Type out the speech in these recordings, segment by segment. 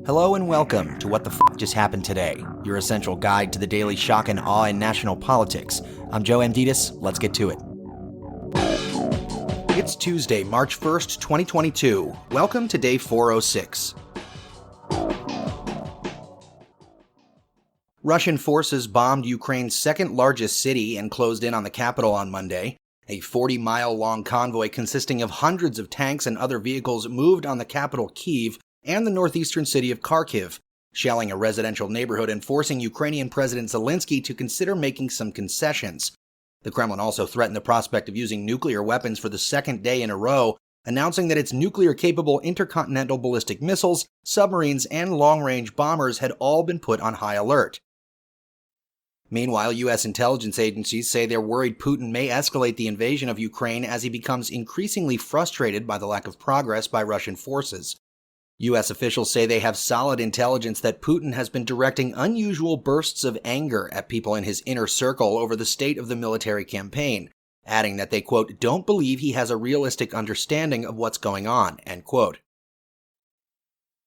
Hello and welcome to What the F*** Just Happened Today, your essential guide to the daily shock and awe in national politics. I'm Joe Amditis. Let's get to it. It's Tuesday, March 1st, 2022. Welcome to day 406. Russian forces bombed Ukraine's second-largest city and closed in on the capital on Monday. A 40-mile-long convoy consisting of hundreds of tanks and other vehicles moved on the capital, Kyiv, and the northeastern city of Kharkiv, shelling a residential neighborhood and forcing Ukrainian President Zelensky to consider making some concessions. The Kremlin also threatened the prospect of using nuclear weapons for the second day in a row, announcing that its nuclear-capable intercontinental ballistic missiles, submarines, and long-range bombers had all been put on high alert. Meanwhile, U.S. intelligence agencies say they're worried Putin may escalate the invasion of Ukraine as he becomes increasingly frustrated by the lack of progress by Russian forces. U.S. officials say they have solid intelligence that Putin has been directing unusual bursts of anger at people in his inner circle over the state of the military campaign, adding that they, quote, don't believe he has a realistic understanding of what's going on, end quote.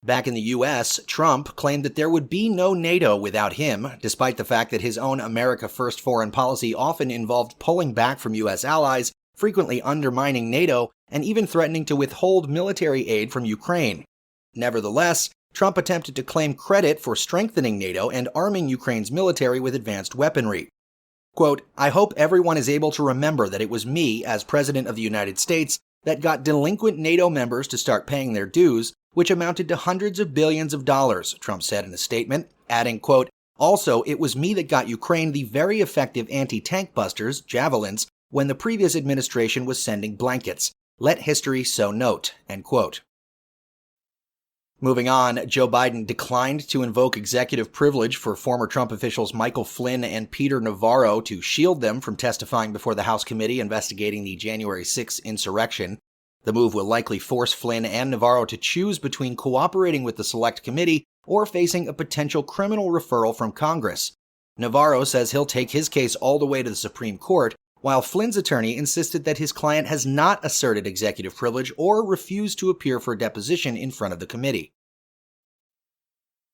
Back in the U.S., Trump claimed that there would be no NATO without him, despite the fact that his own America First foreign policy often involved pulling back from U.S. allies, frequently undermining NATO, and even threatening to withhold military aid from Ukraine. Nevertheless, Trump attempted to claim credit for strengthening NATO and arming Ukraine's military with advanced weaponry. Quote, I hope everyone is able to remember that it was me, as President of the United States, that got delinquent NATO members to start paying their dues, which amounted to hundreds of billions of dollars, Trump said in a statement, adding, quote, also, it was me that got Ukraine the very effective anti-tank busters, javelins, when the previous administration was sending blankets. Let history so note, end quote. Moving on, Joe Biden declined to invoke executive privilege for former Trump officials Michael Flynn and Peter Navarro to shield them from testifying before the House committee investigating the January 6th insurrection. The move will likely force Flynn and Navarro to choose between cooperating with the Select Committee or facing a potential criminal referral from Congress. Navarro says he'll take his case all the way to the Supreme Court, while Flynn's attorney insisted that his client has not asserted executive privilege or refused to appear for deposition in front of the committee.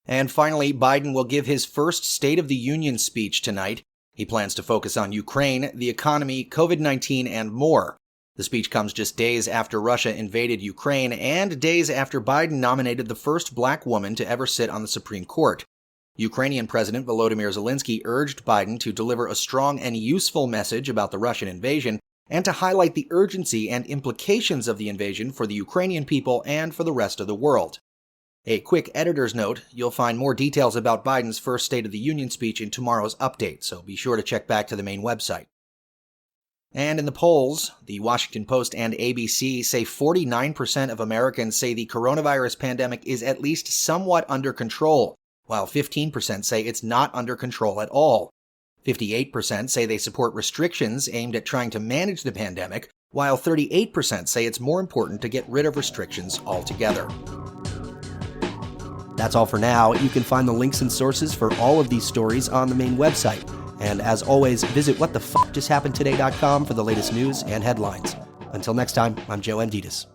And finally, Biden will give his first State of the Union speech tonight. He plans to focus on Ukraine, the economy, COVID-19, and more. The speech comes just days after Russia invaded Ukraine and days after Biden nominated the first black woman to ever sit on the Supreme Court. Ukrainian President Volodymyr Zelensky urged Biden to deliver a strong and useful message about the Russian invasion and to highlight the urgency and implications of the invasion for the Ukrainian people and for the rest of the world. A quick editor's note, you'll find more details about Biden's first State of the Union speech in tomorrow's update, so be sure to check back to the main website. And in the polls, the Washington Post and ABC say 49% of Americans say the coronavirus pandemic is at least somewhat under control, while 15% say it's not under control at all. 58% say they support restrictions aimed at trying to manage the pandemic, while 38% say it's more important to get rid of restrictions altogether. That's all for now. You can find the links and sources for all of these stories on the main website. And as always, visit whatthefjusthappenedtoday.com for the latest news and headlines. Until next time, I'm Joe Amditis.